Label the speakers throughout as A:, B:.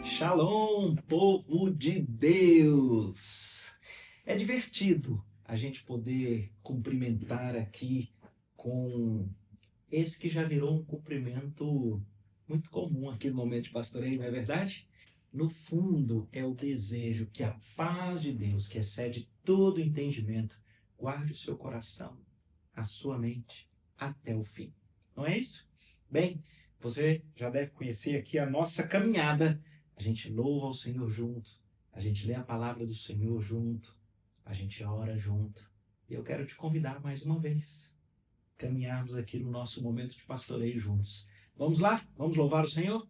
A: Shalom, povo de Deus! É divertido a gente poder cumprimentar aqui com esse que já virou um cumprimento muito comum aqui no Momento de Pastoreio, não é verdade? No fundo, é o desejo que a paz de Deus, que excede todo entendimento, guarde o seu coração, a sua mente, até o fim. Não é isso? Bem, você já deve conhecer aqui a nossa caminhada. A gente louva ao Senhor junto, a gente lê a palavra do Senhor junto, a gente ora junto. E eu quero te convidar mais uma vez, caminharmos aqui no nosso momento de pastoreio juntos. Vamos lá? Vamos louvar o Senhor?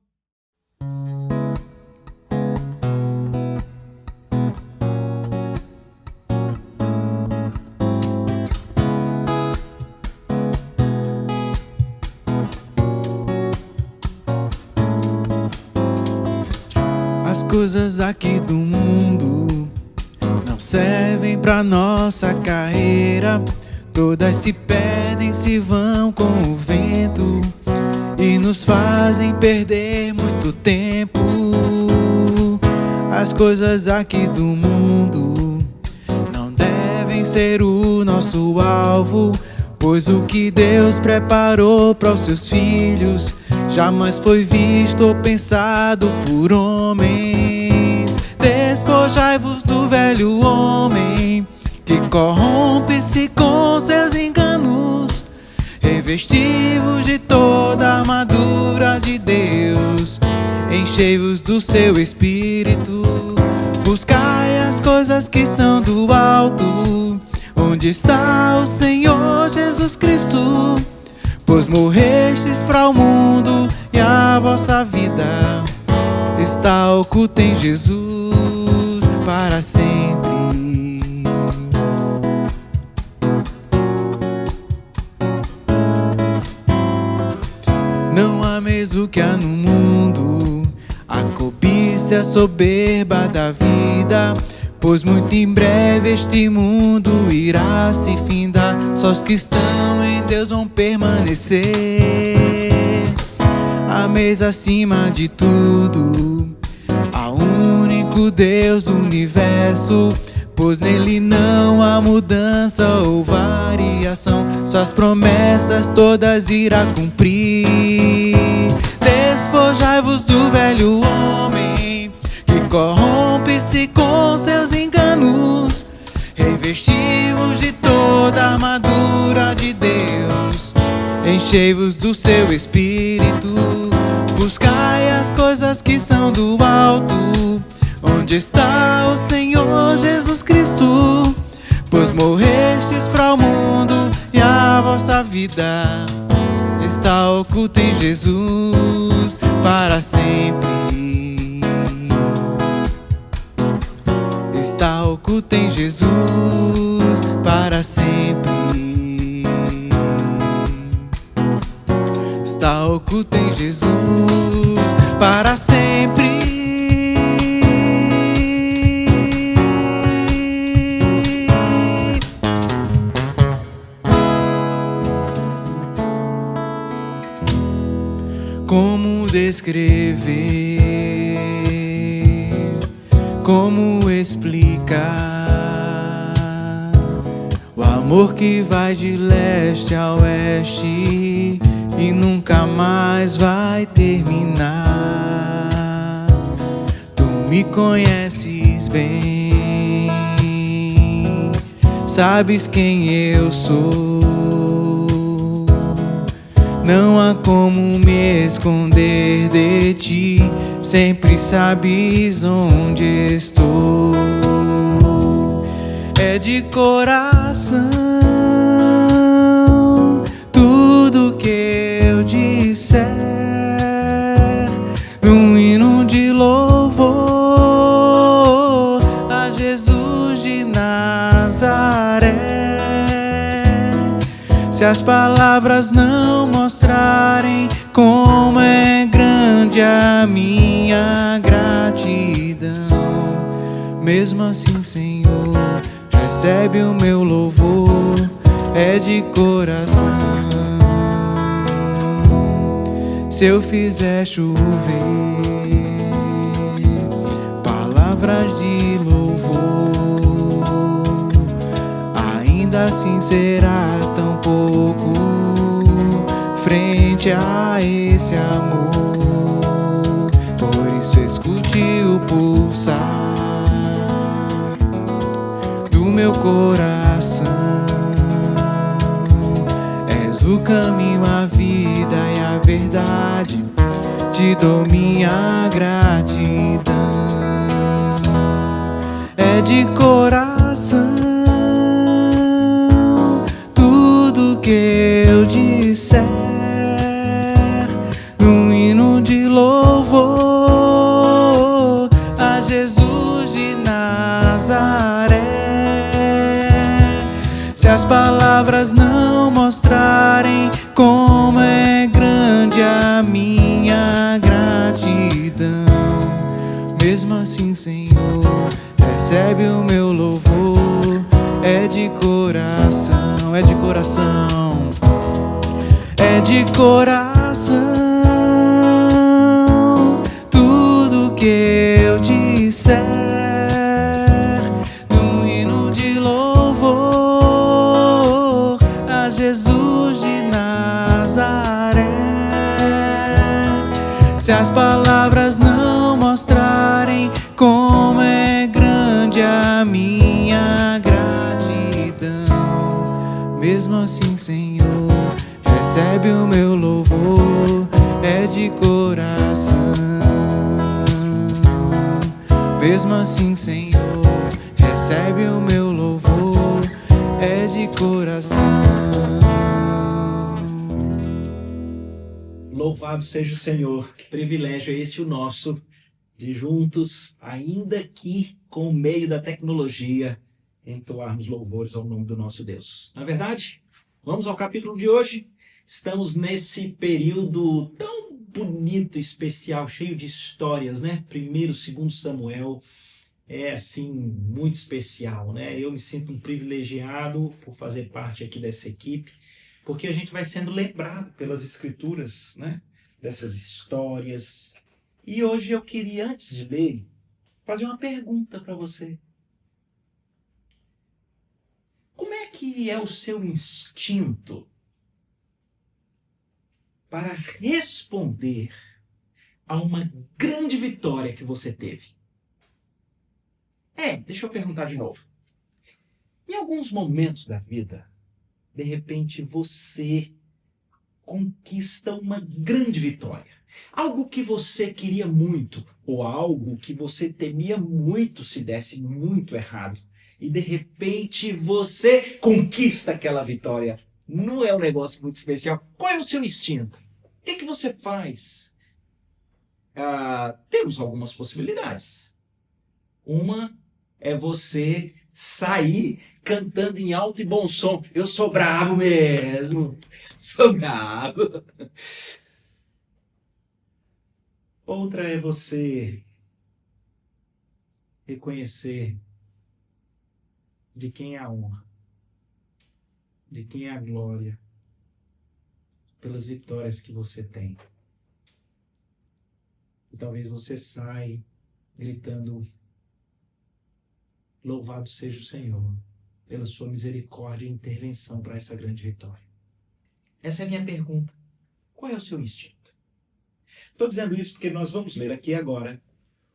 B: As coisas aqui do mundo não servem pra nossa carreira. Todas se perdem, se vão com o vento e nos fazem perder muito tempo. As coisas aqui do mundo não devem ser o nosso alvo, pois o que Deus preparou para os seus filhos jamais foi visto ou pensado por homens. Despojai-vos do velho homem, que corrompe-se com seus enganos. Revesti-vos de toda a armadura de Deus, enchei-vos do seu Espírito. Buscai as coisas que são do alto, onde está o Senhor Jesus Cristo. Pois morrestes para o mundo e a vossa vida está oculta em Jesus para sempre. Não ameis o que há no mundo, a cobiça, a soberba da vida, pois muito em breve este mundo irá se findar. Só os que estão em Deus vão permanecer. Ameis acima de tudo ao único Deus do universo, pois nele não há mudança ou variação. Suas promessas todas irá cumprir. Despojai-vos do velho homem, que corrompe-se com seus enganos. Revesti-vos de toda a armadura de Deus, enchei-vos do seu Espírito. Buscai as coisas que são do alto, onde está o Senhor Jesus Cristo. Pois morrestes para o mundo e a vossa vida está oculta em Jesus para sempre. Está oculta em Jesus para sempre. Está oculta em Jesus para sempre. Como descrever, como explicar o amor que vai de leste a oeste e nunca mais vai terminar? Tu me conheces bem, sabes quem eu sou. Não há como me esconder de ti, sempre sabes onde estou. É de coração tudo que eu disser, num hino de louvor a Jesus de Nazaré. Se as palavras não mostrarem como é grande a minha gratidão, mesmo assim, Senhor, recebe o meu louvor, é de coração. se eu fizer chover palavras de louvor, ainda assim será tão pouco frente a esse amor. Por isso escute o pulsar do meu coração. És o caminho, a vida e a verdade, te dou minha gratidão. É de coração tudo que eu disser, num hino de louvor a Jesus de Nazaré. Se as palavras não mostrarem como é grande a minha gratidão, mesmo assim, Senhor, recebe o meu louvor. É de coração, é de coração, é de coração tudo que eu disser, num hino de louvor a Jesus de Nazaré. Se as palavras não mostrarem como é grande a minha gratidão, mesmo assim, Senhor, recebe o meu louvor. É de coração, mesmo assim, Senhor, recebe o meu louvor. É de coração.
A: Louvado seja o Senhor, que privilégio é esse o nosso, de juntos, ainda que com o meio da tecnologia, entoarmos louvores ao nome do nosso Deus. Na verdade, vamos ao capítulo de hoje. Estamos nesse período tão bonito, especial, cheio de histórias, né? 1º, 2º Samuel é, assim, muito especial, né? Eu me sinto um privilegiado por fazer parte aqui dessa equipe, porque a gente vai sendo lembrado pelas escrituras, né? Dessas histórias. E hoje eu queria, antes de ler, fazer uma pergunta para você. Como é que é o seu instinto para responder a uma grande vitória que você teve? Deixa eu perguntar de novo. Em alguns momentos da vida, de repente você conquista uma grande vitória. Algo que você queria muito, ou algo que você temia muito se desse muito errado. E de repente você conquista aquela vitória. Não é um negócio muito especial. Qual é o seu instinto? O que você faz? Temos algumas possibilidades. Uma é você sair cantando em alto e bom som. Eu sou brabo mesmo. Sou brabo. Outra é você reconhecer de quem é a honra, de quem é a glória, pelas vitórias que você tem. E talvez você saia gritando: louvado seja o Senhor pela sua misericórdia e intervenção para essa grande vitória. Essa é a minha pergunta. Qual é o seu instinto? Estou dizendo isso porque nós vamos ler aqui agora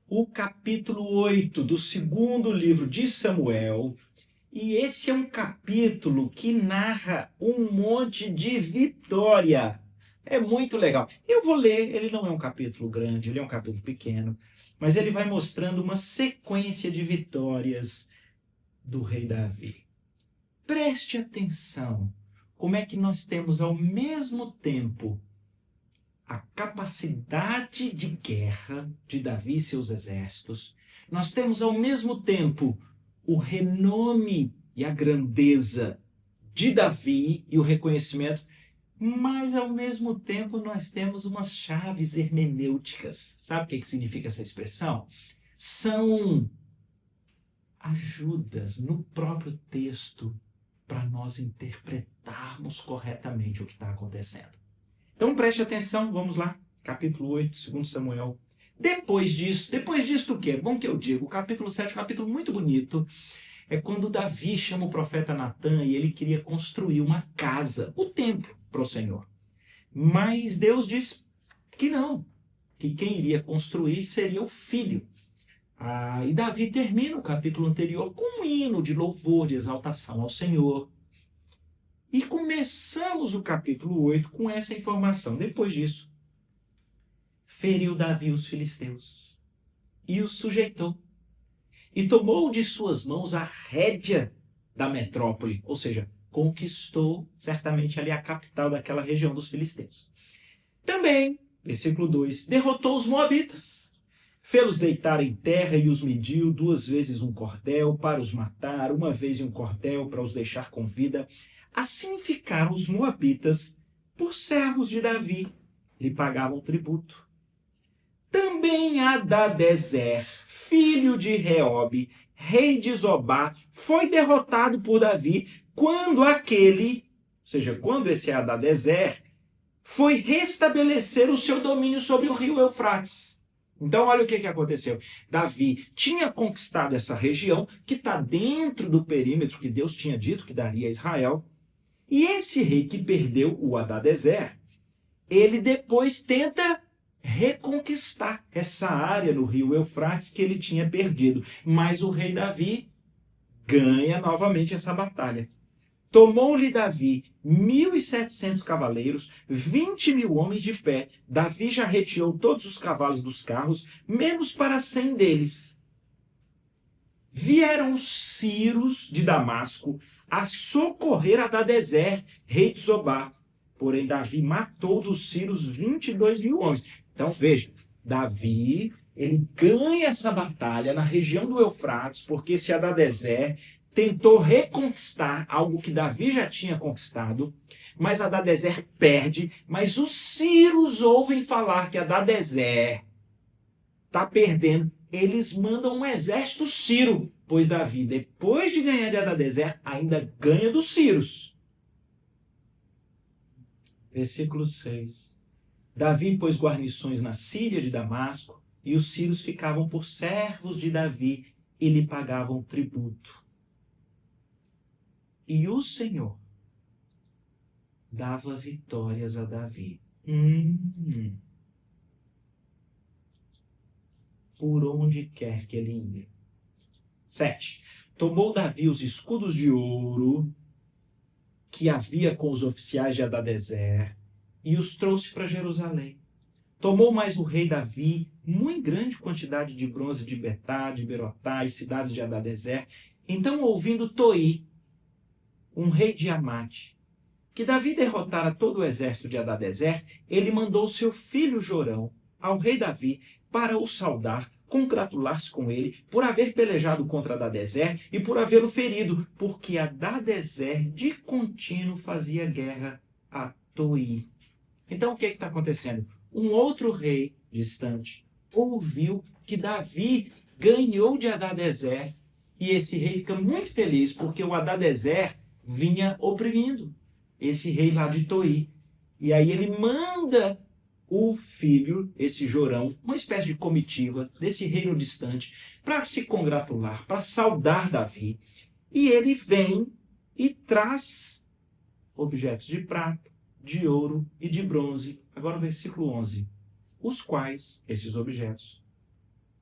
A: o capítulo 8 do 2º livro de Samuel. E esse é um capítulo que narra um monte de vitória. É muito legal. Eu vou ler, ele não é um capítulo grande, ele é um capítulo pequeno, mas ele vai mostrando uma sequência de vitórias do rei Davi. Preste atenção como é que nós temos ao mesmo tempo a capacidade de guerra de Davi e seus exércitos. Nós temos ao mesmo tempo o renome e a grandeza de Davi e o reconhecimento, mas ao mesmo tempo nós temos umas chaves hermenêuticas. Sabe o que significa essa expressão? São ajudas no próprio texto para nós interpretarmos corretamente o que está acontecendo. Então preste atenção, vamos lá. capítulo 8, 2 Samuel. Depois disso o quê? É bom que eu digo, o capítulo 7 é um capítulo muito bonito. É quando Davi chama o profeta Natã e ele queria construir uma casa, o templo para o Senhor. Mas Deus diz que não, que quem iria construir seria o filho. E Davi termina o capítulo anterior com um hino de louvor, de exaltação ao Senhor. E começamos o capítulo 8 com essa informação. Depois disso, feriu Davi os filisteus e os sujeitou. E tomou de suas mãos a rédea da metrópole, ou seja, conquistou certamente ali a capital daquela região dos filisteus. Também, versículo 2, derrotou os moabitas, fê-los deitar em terra e os mediu 2 vezes um cordel para os matar, 1 vez um cordel para os deixar com vida. Assim ficaram os moabitas por servos de Davi, lhe pagavam tributo. Também Hadadezer, filho de Reobe, rei de Zobá, foi derrotado por Davi quando quando esse Hadadezer foi restabelecer o seu domínio sobre o rio Eufrates. Então, olha o que aconteceu. Davi tinha conquistado essa região que está dentro do perímetro que Deus tinha dito que daria a Israel. E esse rei que perdeu, o Hadadezer, ele depois tenta reconquistar essa área no rio Eufrates que ele tinha perdido. Mas o rei Davi ganha novamente essa batalha. Tomou-lhe Davi 1.700 cavaleiros, 20.000 homens de pé. Davi já retirou todos os cavalos dos carros, menos para 100 deles. Vieram os sírios de Damasco a socorrer Hadadezer, rei de Zobá. Porém, Davi matou dos sírios 22.000 homens. Então, veja, Davi, ele ganha essa batalha na região do Eufrates, porque esse Hadadezer tentou reconquistar algo que Davi já tinha conquistado, mas Hadadezer perde, mas os sírios ouvem falar que Hadadezer está perdendo. Eles mandam um exército sírio, pois Davi, depois de ganhar de Hadadezer, ainda ganha dos sírios. Versículo 6. Davi pôs guarnições na Síria de Damasco, e os sírios ficavam por servos de Davi e lhe pagavam tributo. E o Senhor dava vitórias a Davi. Por onde quer que ele ia. 7. Tomou Davi os escudos de ouro que havia com os oficiais de Hadadezer e os trouxe para Jerusalém. Tomou mais o rei Davi muito grande quantidade de bronze de Betá, de Berotá e cidades de Hadadezer. Então, ouvindo Toi, um rei de Amate, que Davi derrotara todo o exército de Hadadezer, ele mandou seu filho Jorão ao rei Davi para o saudar, congratular-se com ele por haver pelejado contra Hadadezer e por havê-lo ferido, porque Hadadezer de contínuo fazia guerra a Toi. Então o que está acontecendo? Um outro rei distante ouviu que Davi ganhou de Hadadezer e esse rei fica muito feliz porque o Hadadezer vinha oprimindo esse rei lá de Toi. E aí ele manda o filho, esse Jorão, uma espécie de comitiva desse reino distante, para se congratular, para saudar Davi. E ele vem e traz objetos de prata, de ouro e de bronze. Agora o versículo 11. Os quais, esses objetos,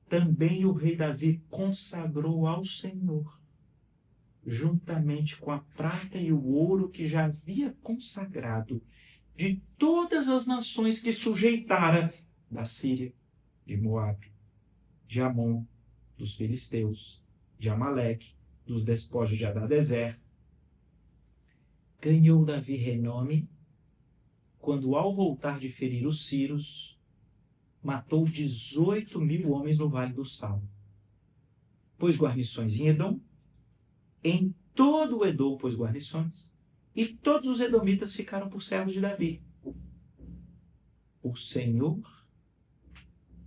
A: também o rei Davi consagrou ao Senhor, juntamente com a prata e o ouro que já havia consagrado de todas as nações que sujeitara, da Síria, de Moabe, de Amon, dos filisteus, de Amaleque, dos despojos de Hadadezer. Ganhou Davi renome quando, ao voltar de ferir os sírios, matou 18.000 homens no Vale do Sal. Pôs guarnições em Edom, em todo o Edom pôs guarnições, e todos os edomitas ficaram por servos de Davi. O Senhor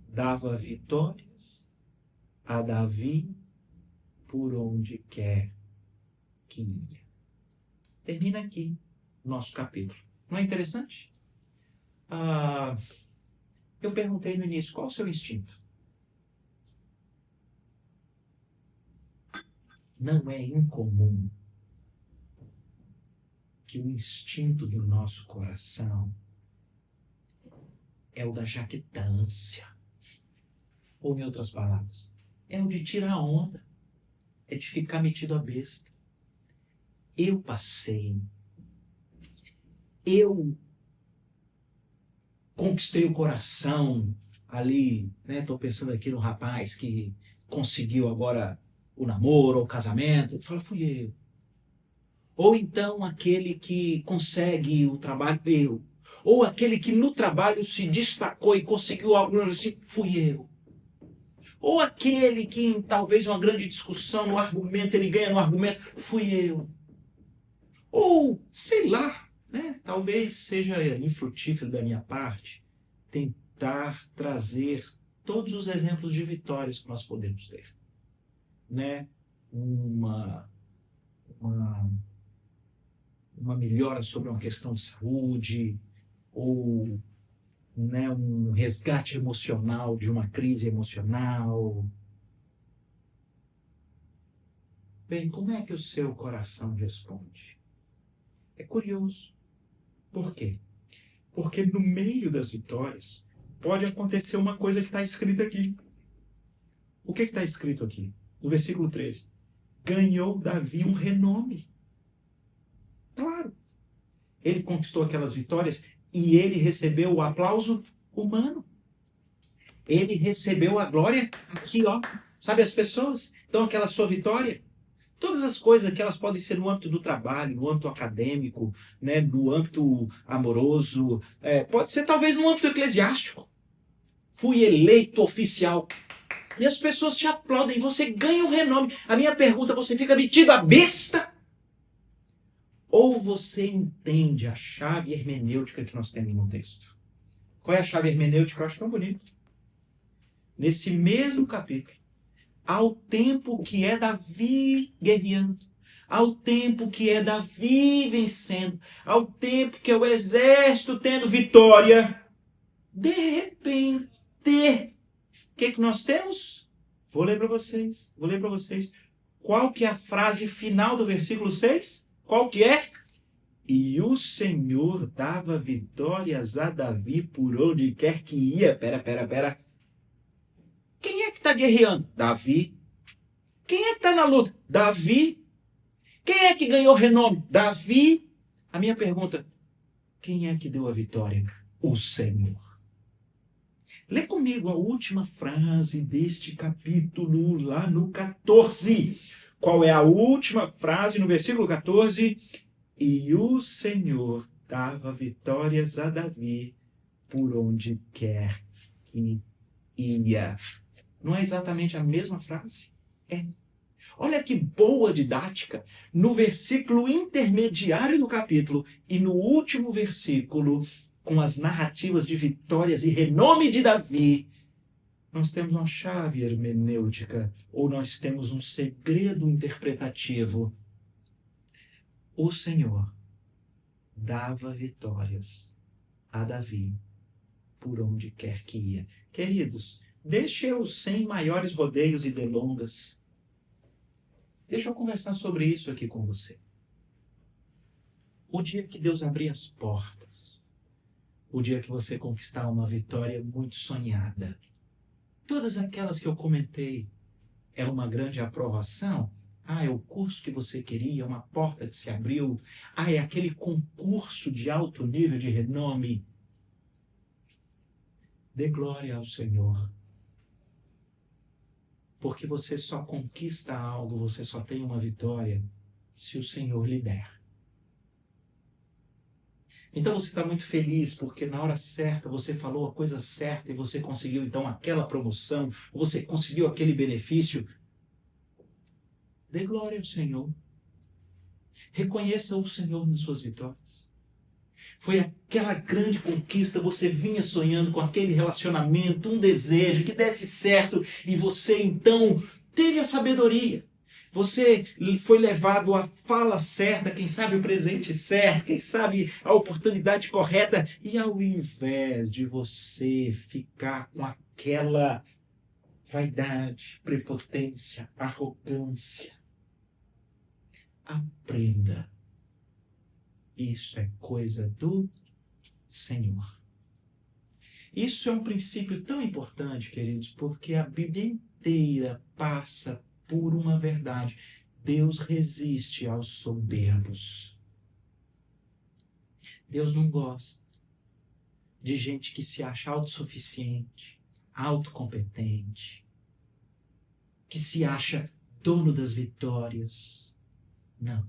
A: dava vitórias a Davi por onde quer que ia. Termina aqui o nosso capítulo. Não é interessante? Eu perguntei no início, qual o seu instinto? Não é incomum que o instinto do nosso coração é o da jactância. Ou, em outras palavras, é o de tirar onda, é de ficar metido a besta. Eu conquistei o coração ali, né? Estou pensando aqui no rapaz que conseguiu agora o namoro ou o casamento. Fala, fui eu. Ou então aquele que consegue o trabalho, eu. Ou aquele que no trabalho se destacou e conseguiu algo assim, fui eu. Ou aquele que em talvez uma grande discussão, no argumento, ele ganha no argumento, fui eu. Ou, sei lá, né? Talvez seja infrutífero da minha parte tentar trazer todos os exemplos de vitórias que nós podemos ter. Né? Uma melhora sobre uma questão de saúde, ou, né, um resgate emocional de uma crise emocional. Bem, como é que o seu coração responde? É curioso. Por quê? Porque no meio das vitórias pode acontecer uma coisa que está escrita aqui. O que está escrito aqui? No versículo 13. Ganhou Davi um renome. Claro. Ele conquistou aquelas vitórias e ele recebeu o aplauso humano. Ele recebeu a glória aqui, ó. Sabe as pessoas? Então, aquela sua vitória, todas as coisas que elas podem ser no âmbito do trabalho, no âmbito acadêmico, né, no âmbito amoroso, pode ser talvez no âmbito eclesiástico. Fui eleito oficial. E as pessoas te aplaudem, você ganha um renome. A minha pergunta, você fica metido a besta? Ou você entende a chave hermenêutica que nós temos no texto? Qual é a chave hermenêutica? Eu acho tão bonito. Nesse mesmo capítulo, ao tempo que é Davi guerreando, ao tempo que é Davi vencendo, ao tempo que é o exército tendo vitória, de repente, o que nós temos? Vou ler para vocês. Qual que é a frase final do versículo 6? Qual que é? E o Senhor dava vitórias a Davi por onde quer que ia. Pera. Quem é que está guerreando? Davi. Quem é que está na luta? Davi. Quem é que ganhou renome? Davi. A minha pergunta, quem é que deu a vitória? O Senhor. Lê comigo a última frase deste capítulo, lá no 14. Qual é a última frase no versículo 14? E o Senhor dava vitórias a Davi por onde quer que ia. Não é exatamente a mesma frase? É. Olha que boa didática. No versículo intermediário do capítulo e no último versículo, com as narrativas de vitórias e renome de Davi, nós temos uma chave hermenêutica, ou nós temos um segredo interpretativo. O Senhor dava vitórias a Davi por onde quer que ia. Queridos, deixe eu sem maiores rodeios e delongas. Deixa eu conversar sobre isso aqui com você. O dia que Deus abrir as portas, o dia que você conquistar uma vitória muito sonhada, todas aquelas que eu comentei, é uma grande aprovação? É o curso que você queria, uma porta que se abriu. É aquele concurso de alto nível de renome. Dê glória ao Senhor. Porque você só conquista algo, você só tem uma vitória, se o Senhor lhe der. Então você está muito feliz porque na hora certa você falou a coisa certa e você conseguiu então aquela promoção, você conseguiu aquele benefício. Dê glória ao Senhor. Reconheça o Senhor nas suas vitórias. Foi aquela grande conquista, você vinha sonhando com aquele relacionamento, um desejo que desse certo, e você então teve a sabedoria, Você foi levado à fala certa, quem sabe o presente certo, quem sabe a oportunidade correta. E ao invés de você ficar com aquela vaidade, prepotência, arrogância, aprenda. Isso é coisa do Senhor. Isso é um princípio tão importante, queridos, porque a Bíblia inteira passa por uma verdade. Deus resiste aos soberbos. Deus não gosta de gente que se acha autossuficiente, autocompetente, que se acha dono das vitórias. Não.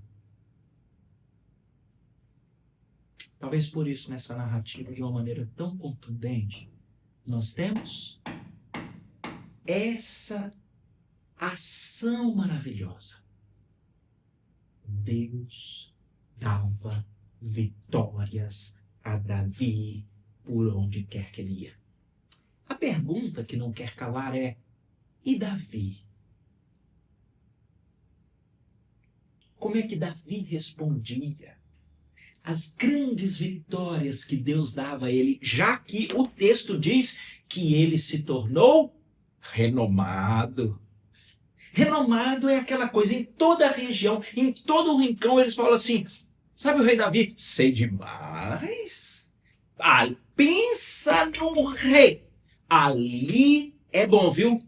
A: Talvez por isso, nessa narrativa, de uma maneira tão contundente, nós temos essa ação maravilhosa. Deus dava vitórias a Davi por onde quer que ele ia. A pergunta que não quer calar é: e Davi? Como é que Davi respondia às grandes vitórias que Deus dava a ele, já que o texto diz que ele se tornou renomado? Renomado é aquela coisa, em toda a região, em todo o rincão, eles falam assim: sabe o rei Davi? Sei demais. Ah, pensa no rei. Ali é bom, viu?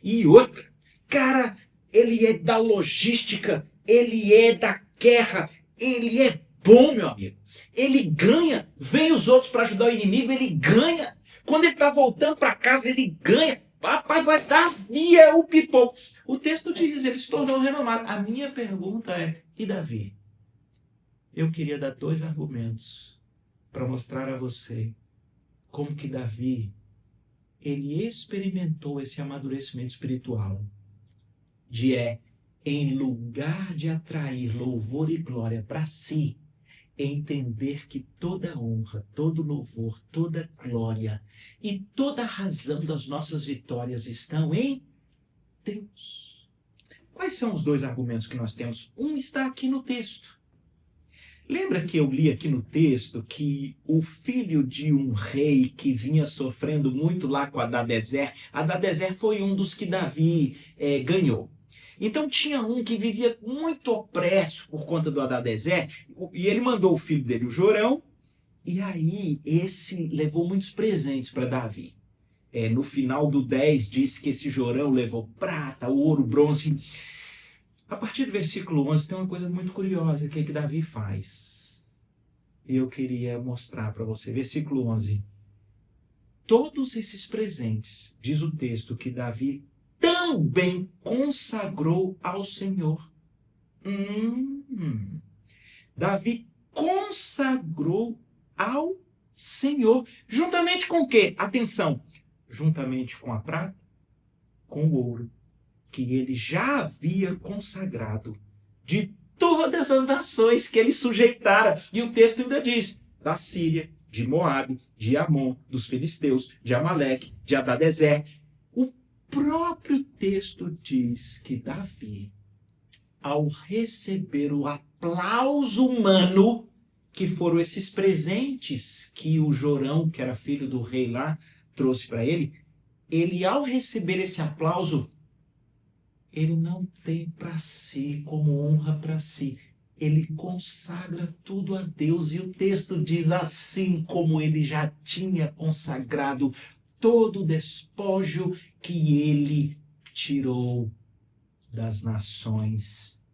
A: E outra, cara, ele é da logística, ele é da guerra, ele é bom, meu amigo. Ele ganha, vem os outros para ajudar o inimigo, ele ganha. Quando ele está voltando para casa, ele ganha. Papai vai dar via o pipoco. O texto diz, ele se tornou renomado. A minha pergunta é: e Davi? Eu queria dar 2 argumentos para mostrar a você como que Davi, ele experimentou esse amadurecimento espiritual. Em lugar de atrair louvor e glória para si, entender que toda honra, todo louvor, toda glória e toda a razão das nossas vitórias estão em Deus. Quais são os 2 argumentos que nós temos? Um está aqui no texto. Lembra que eu li aqui no texto que o filho de um rei que vinha sofrendo muito lá com Hadadezer foi um dos que Davi ganhou. Então tinha um que vivia muito opresso por conta do Hadadezer, e ele mandou o filho dele, o Jorão, e aí esse levou muitos presentes para Davi. No final do 10 diz que esse Jorão levou prata, ouro, bronze. A partir do versículo 11 tem uma coisa muito curiosa que Davi faz. Eu queria mostrar para você. Versículo 11. Todos esses presentes, diz o texto, que Davi também consagrou ao Senhor. Davi consagrou ao Senhor. Juntamente com o quê? Atenção. Juntamente com a prata, com o ouro, que ele já havia consagrado de todas as nações que ele sujeitara. E o texto ainda diz: da Síria, de Moabe, de Amon, dos filisteus, de Amaleque, de Hadadezer. O próprio texto diz que Davi, ao receber o aplauso humano, que foram esses presentes que o Jorão, que era filho do rei lá, trouxe para ele, ao receber esse aplauso, ele não tem para si como honra para si. Ele consagra tudo a Deus. E o texto diz: assim como ele já tinha consagrado todo o despojo que ele tirou das nações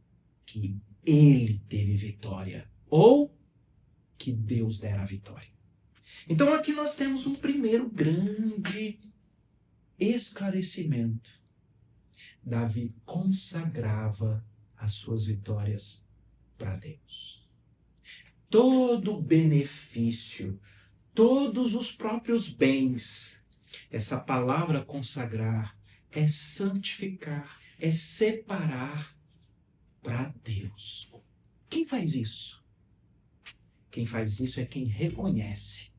A: que ele teve vitória, ou que Deus dera a vitória. Então aqui nós temos um primeiro grande esclarecimento. Davi consagrava as suas vitórias para Deus. Todo benefício, todos os próprios bens, essa palavra consagrar é santificar, é separar para Deus. Quem faz isso? Quem faz isso é quem reconhece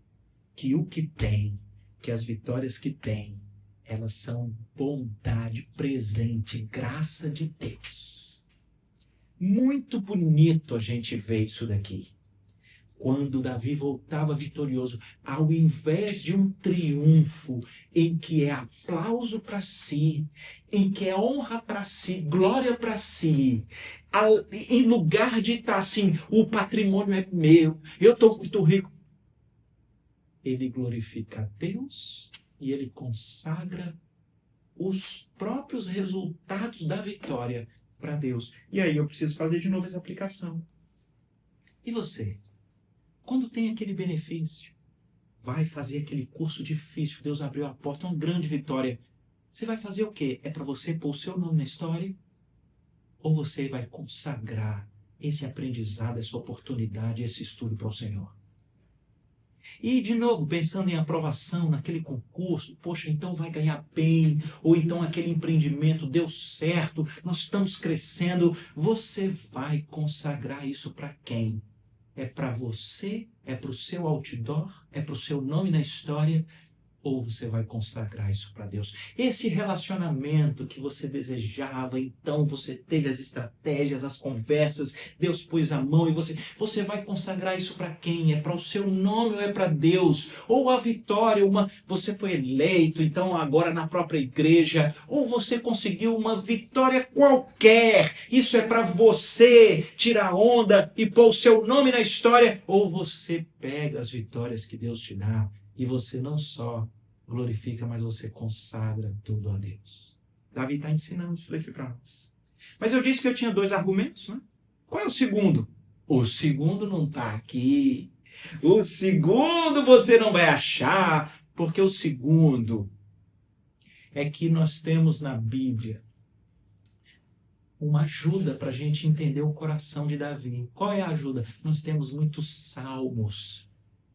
A: que o que tem, que as vitórias que tem, elas são bondade, presente, graça de Deus. Muito bonito a gente ver isso daqui. Quando Davi voltava vitorioso, ao invés de um triunfo em que é aplauso para si, em que é honra para si, glória para si, em lugar de estar assim, o patrimônio é meu, eu estou muito rico, ele glorifica a Deus e ele consagra os próprios resultados da vitória para Deus. E aí eu preciso fazer de novo essa aplicação. E você? Quando tem aquele benefício, vai fazer aquele curso difícil, Deus abriu a porta, uma grande vitória. Você vai fazer o quê? É para você pôr o seu nome na história? Ou você vai consagrar esse aprendizado, essa oportunidade, esse estudo para o Senhor? E, de novo, pensando em aprovação naquele concurso, poxa, então vai ganhar bem, ou então aquele empreendimento deu certo, nós estamos crescendo, você vai consagrar isso para quem? É para você? É para o seu outdoor? É para o seu nome na história? Ou você vai consagrar isso para Deus? Esse relacionamento que você desejava, então você teve as estratégias, as conversas, Deus pôs a mão e você vai consagrar isso para quem? É para o seu nome ou é para Deus? Ou a vitória, você foi eleito, então agora na própria igreja, ou você conseguiu uma vitória qualquer, isso é para você tirar onda e pôr o seu nome na história, ou você pega as vitórias que Deus te dá e você não só glorifica, mas você consagra tudo a Deus. Davi está ensinando isso daqui para nós. Mas eu disse que eu tinha 2 argumentos, né? Qual é o segundo? O segundo não está aqui. O segundo você não vai achar, porque o segundo é que nós temos na Bíblia uma ajuda para a gente entender o coração de Davi. Qual é a ajuda? Nós temos muitos salmos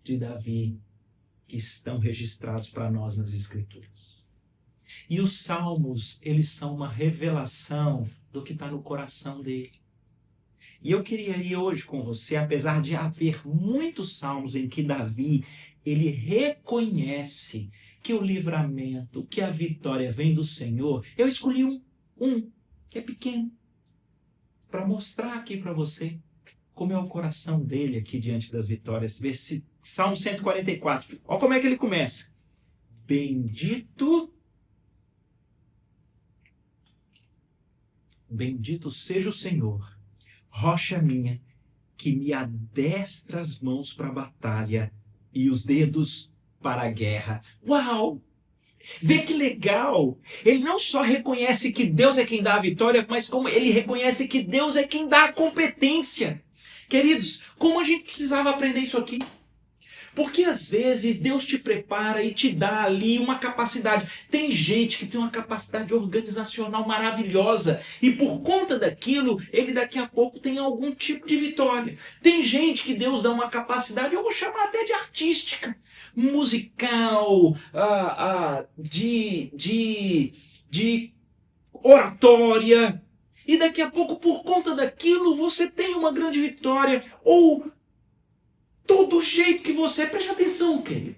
A: de Davi que estão registrados para nós nas Escrituras. E os salmos, eles são uma revelação do que está no coração dele. E eu queria ir hoje com você, apesar de haver muitos salmos em que Davi, ele reconhece que o livramento, que a vitória vem do Senhor. Eu escolhi um que é pequeno, para mostrar aqui para você como é o coração dele aqui diante das vitórias. Salmo 144. Olha como é que ele começa. Bendito seja o Senhor, rocha minha, que me adestra as mãos para a batalha e os dedos para a guerra. Uau! Vê que legal! Ele não só reconhece que Deus é quem dá a vitória, mas como ele reconhece que Deus é quem dá a competência. Queridos, como a gente precisava aprender isso aqui? Porque às vezes Deus te prepara e te dá ali uma capacidade. Tem gente que tem uma capacidade organizacional maravilhosa e por conta daquilo, ele daqui a pouco tem algum tipo de vitória. Tem gente que Deus dá uma capacidade, eu vou chamar até de artística, musical, de oratória. E daqui a pouco, por conta daquilo, você tem uma grande vitória. Ou todo jeito que você... Preste atenção, querido.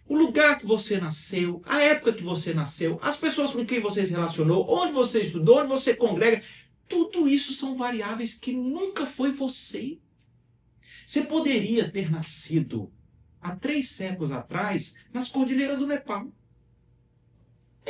A: O lugar que você nasceu, a época que você nasceu, as pessoas com quem você se relacionou, onde você estudou, onde você congrega, tudo isso são variáveis que nunca foi você. Você poderia ter nascido há 3 séculos atrás nas cordilheiras do Nepal.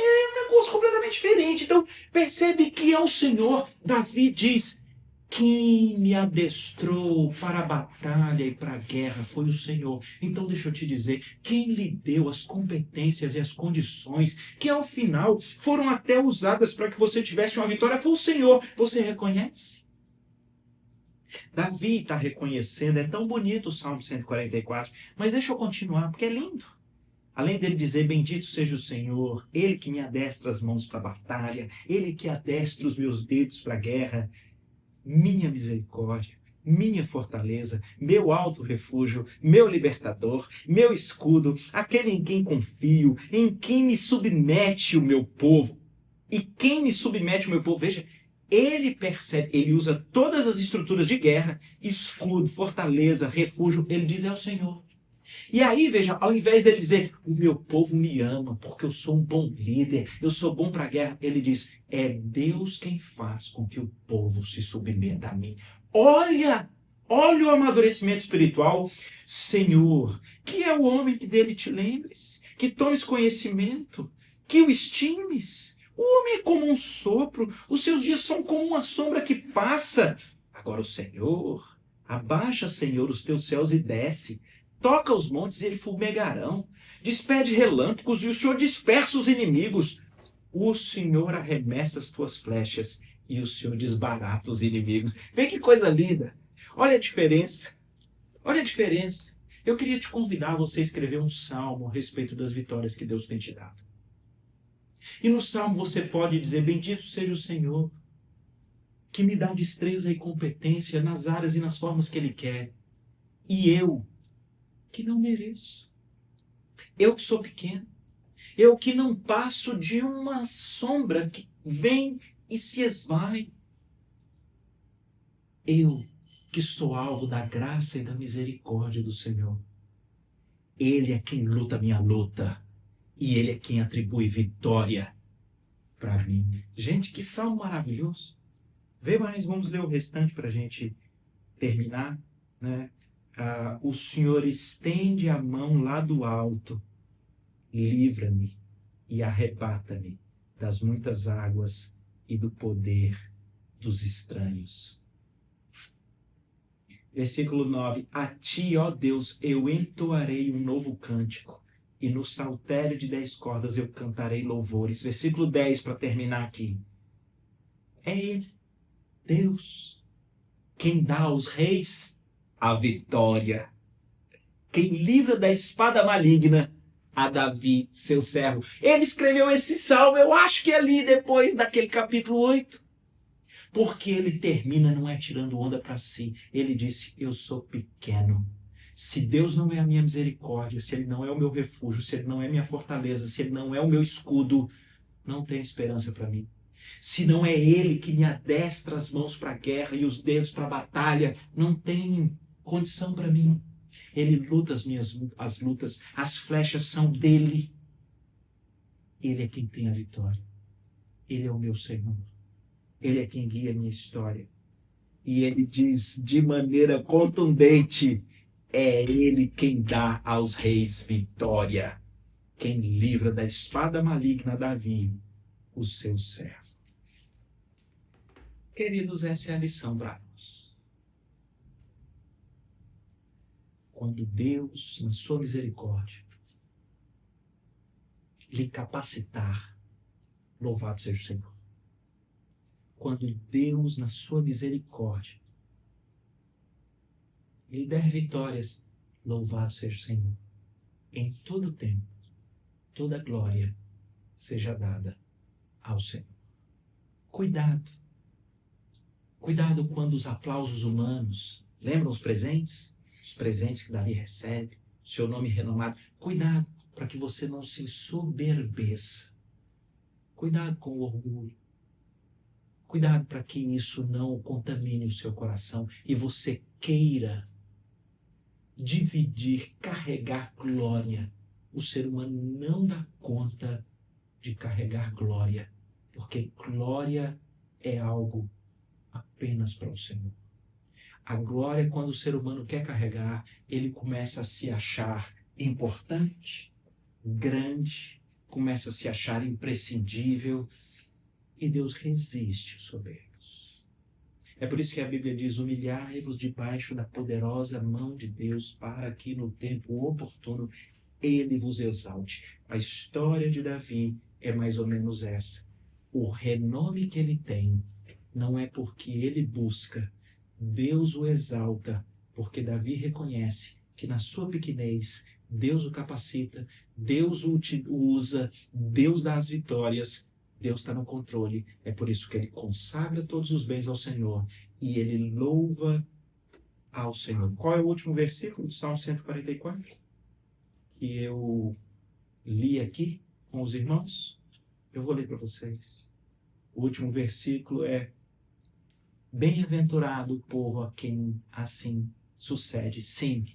A: É um negócio completamente diferente. Então, percebe que é o Senhor. Davi diz, quem me adestrou para a batalha e para a guerra foi o Senhor. Então, deixa eu te dizer, quem lhe deu as competências e as condições que, ao final, foram até usadas para que você tivesse uma vitória foi o Senhor. Você reconhece? Davi está reconhecendo, é tão bonito o Salmo 144, mas deixa eu continuar, porque é lindo. Além dele dizer, bendito seja o Senhor, Ele que me adestra as mãos para a batalha, Ele que adestra os meus dedos para a guerra, minha misericórdia, minha fortaleza, meu alto refúgio, meu libertador, meu escudo, aquele em quem confio, em quem me submete o meu povo. E quem me submete o meu povo, veja, ele percebe, ele usa todas as estruturas de guerra, escudo, fortaleza, refúgio, ele diz é o Senhor. E aí, veja, ao invés dele dizer, o meu povo me ama porque eu sou um bom líder, eu sou bom para a guerra, ele diz, é Deus quem faz com que o povo se submeta a mim. Olha o amadurecimento espiritual. Senhor, que é o homem que dele te lembres, que tomes conhecimento, que o estimes. O homem é como um sopro, os seus dias são como uma sombra que passa. Agora o Senhor, abaixa, Senhor, os teus céus e desce. Toca os montes e eles fumegarão. Despede relâmpagos e o Senhor dispersa os inimigos. O Senhor arremessa as tuas flechas e o Senhor desbarata os inimigos. Vê que coisa linda. Olha a diferença. Olha a diferença. Eu queria te convidar a você a escrever um salmo a respeito das vitórias que Deus tem te dado. E no salmo você pode dizer, bendito seja o Senhor, que me dá destreza e competência nas áreas e nas formas que Ele quer. E eu, que não mereço. Eu que sou pequeno. Eu que não passo de uma sombra que vem e se esvai. Eu que sou alvo da graça e da misericórdia do Senhor. Ele é quem luta a minha luta. E Ele é quem atribui vitória para mim. Gente, que salmo maravilhoso. Vê mais, vamos ler o restante para a gente terminar, né? O Senhor estende a mão lá do alto, livra-me e arrebata-me das muitas águas e do poder dos estranhos. Versículo 9. A ti, ó Deus, eu entoarei um novo cântico, e no saltério de 10 cordas eu cantarei louvores. Versículo 10, para terminar aqui. É Ele, Deus, quem dá aos reis a vitória, quem livra da espada maligna a Davi, seu servo. Ele escreveu esse salmo, eu acho que ali depois daquele capítulo 8. Porque ele termina, não é tirando onda para si. Ele disse, eu sou pequeno. Se Deus não é a minha misericórdia, se Ele não é o meu refúgio, se Ele não é minha fortaleza, se Ele não é o meu escudo, não tem esperança para mim. Se não é Ele que me adestra as mãos para a guerra e os dedos para a batalha, não tem condição para mim. Ele luta as lutas, as flechas são dele. Ele é quem tem a vitória. Ele é o meu Senhor. Ele é quem guia a minha história. E ele diz de maneira contundente, é Ele quem dá aos reis vitória, quem livra da espada maligna Davi, o seu servo. Queridos, essa é a lição para nós. Quando Deus, na sua misericórdia, lhe capacitar, louvado seja o Senhor. Quando Deus, na sua misericórdia, lhe der vitórias, louvado seja o Senhor. Em todo tempo, toda glória seja dada ao Senhor. Cuidado. Cuidado quando os aplausos humanos, lembram os presentes? Os presentes que Davi recebe, seu nome renomado. Cuidado para que você não se ensoberbeça. Cuidado com o orgulho. Cuidado para que isso não contamine o seu coração e você queira dividir, carregar glória. O ser humano não dá conta de carregar glória, porque glória é algo apenas para o Senhor. A glória é quando o ser humano quer carregar, ele começa a se achar importante, grande, começa a se achar imprescindível, e Deus resiste soberbos. É por isso que a Bíblia diz, humilhai-vos debaixo da poderosa mão de Deus, para que no tempo oportuno Ele vos exalte. A história de Davi é mais ou menos essa. O renome que ele tem não é porque ele busca, Deus o exalta, porque Davi reconhece que na sua pequenez, Deus o capacita, Deus o usa, Deus dá as vitórias, Deus está no controle. É por isso que ele consagra todos os bens ao Senhor e ele louva ao Senhor. Qual é o último versículo do Salmo 144? Que eu li aqui com os irmãos? Eu vou ler para vocês. O último versículo é: bem-aventurado o povo a quem assim sucede. Sim,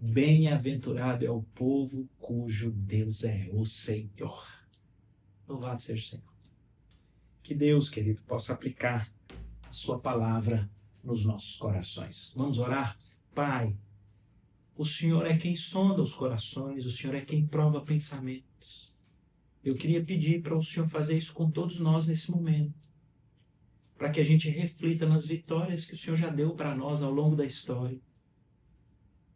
A: Bem-aventurado é o povo cujo Deus é o Senhor. Louvado seja o Senhor. Que Deus, querido, possa aplicar a sua palavra nos nossos corações. Vamos orar? Pai, o Senhor é quem sonda os corações, o Senhor é quem prova pensamentos. Eu queria pedir para o Senhor fazer isso com todos nós nesse momento, para que a gente reflita nas vitórias que o Senhor já deu para nós ao longo da história.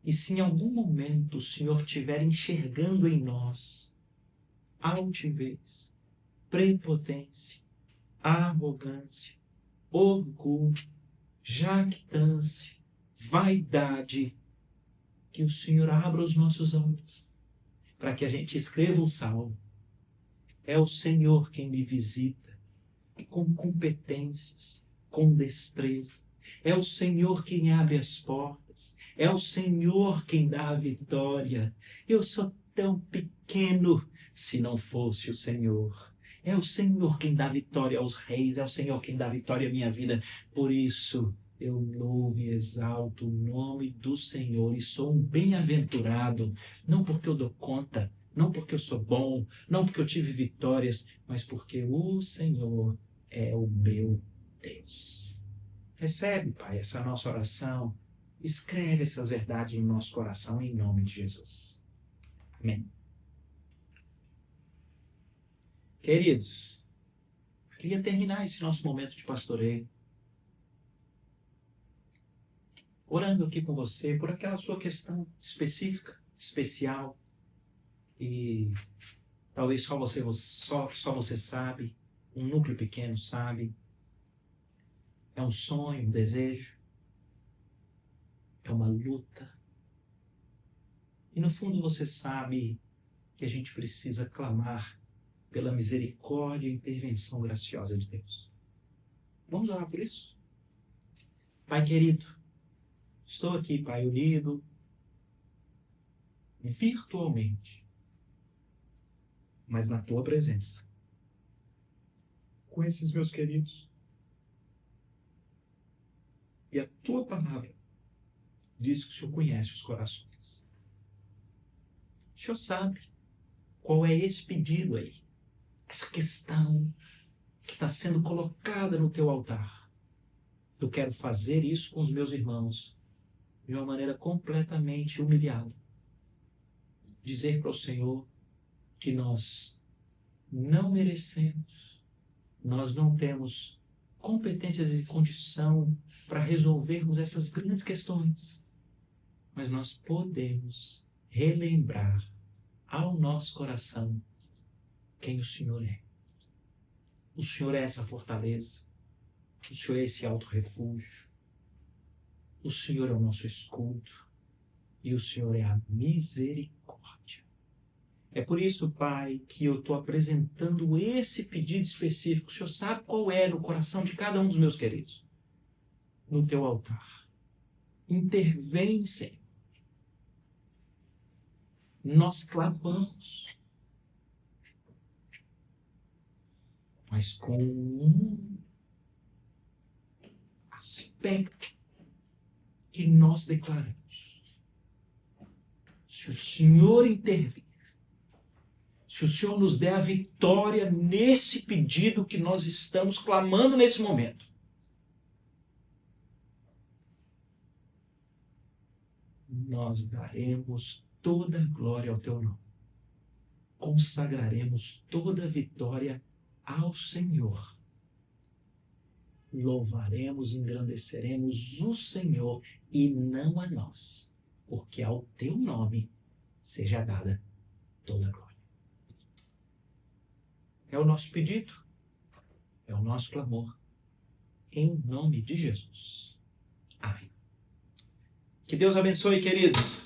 A: E se em algum momento o Senhor estiver enxergando em nós altivez, prepotência, arrogância, orgulho, jactância, vaidade, que o Senhor abra os nossos olhos para que a gente escreva um salmo. É o Senhor quem me visita com competências, com destreza. É o Senhor quem abre as portas. É o Senhor quem dá a vitória. Eu sou tão pequeno se não fosse o Senhor. É o Senhor quem dá vitória aos reis. É o Senhor quem dá vitória à minha vida. Por isso, eu louvo e exalto o nome do Senhor e sou um bem-aventurado, não porque eu dou conta, não porque eu sou bom, não porque eu tive vitórias, mas porque o Senhor é o meu Deus. Recebe, Pai, essa nossa oração. Escreve essas verdades no nosso coração em nome de Jesus. Amém. Queridos, queria terminar esse nosso momento de pastoreio orando aqui com você por aquela sua questão específica, especial, e talvez só você sabe, um núcleo pequeno sabe. É um sonho, um desejo, é uma luta. E no fundo você sabe que a gente precisa clamar pela misericórdia e intervenção graciosa de Deus. Vamos orar por isso? Pai querido, estou aqui, Pai, unido virtualmente, mas na Tua presença, com esses meus queridos. E a Tua palavra diz que o Senhor conhece os corações. O Senhor sabe qual é esse pedido aí, essa questão que está sendo colocada no Teu altar. Eu quero fazer isso com os meus irmãos de uma maneira completamente humilhada. Dizer para o Senhor que nós não merecemos, nós não temos competências e condição para resolvermos essas grandes questões, mas nós podemos relembrar ao nosso coração quem o Senhor é. O Senhor é essa fortaleza, o Senhor é esse alto refúgio, o Senhor é o nosso escudo e o Senhor é a misericórdia. É por isso, Pai, que eu estou apresentando esse pedido específico. O Senhor sabe qual é no coração de cada um dos meus queridos. No Teu altar. Intervém, Senhor. Nós clamamos. Mas com um aspecto que nós declaramos. Se o Senhor intervir, se o Senhor nos der a vitória nesse pedido que nós estamos clamando nesse momento, nós daremos toda a glória ao Teu nome. Consagraremos toda a vitória ao Senhor. Louvaremos e engrandeceremos o Senhor e não a nós, porque ao Teu nome seja dada toda a glória. É o nosso pedido, é o nosso clamor, em nome de Jesus. Amém. Que Deus abençoe, queridos.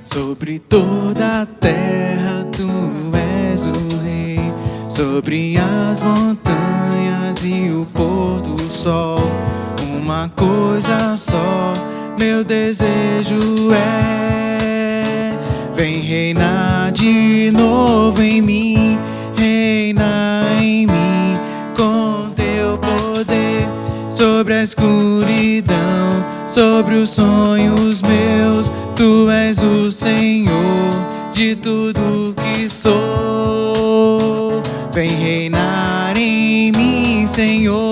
B: Sobre toda a terra tu és o rei, sobre as montanhas e o pôr do sol, uma coisa só meu desejo é: vem reinar de novo em mim, reina em mim com teu poder sobre a escuridão, sobre os sonhos meus. Tu és o Senhor de tudo que sou. Vem reinar em mim, Senhor.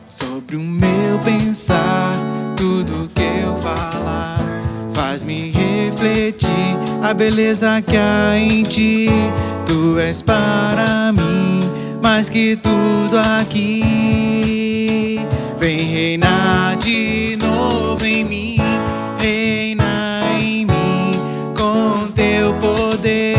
B: Sobre o meu pensar, tudo que eu falar faz-me refletir a beleza que há em ti. Tu és para mim mais que tudo aqui. Vem reinar de novo em mim, reina em mim com teu poder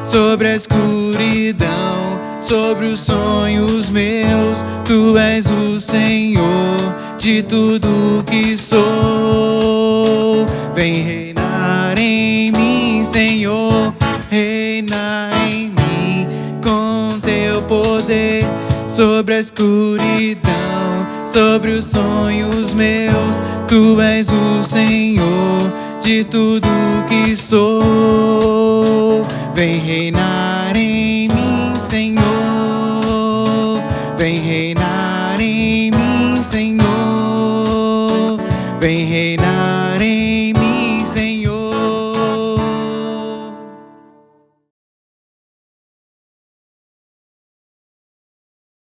B: sobre a escuridão, sobre os sonhos meus. Tu és o Senhor de tudo que sou. Vem reinar em mim, Senhor, reina em mim com teu poder sobre a escuridão, sobre os sonhos meus. Tu és o Senhor de tudo que sou. Vem reinar em mim, Senhor. Vem reinar em mim, Senhor. Vem reinar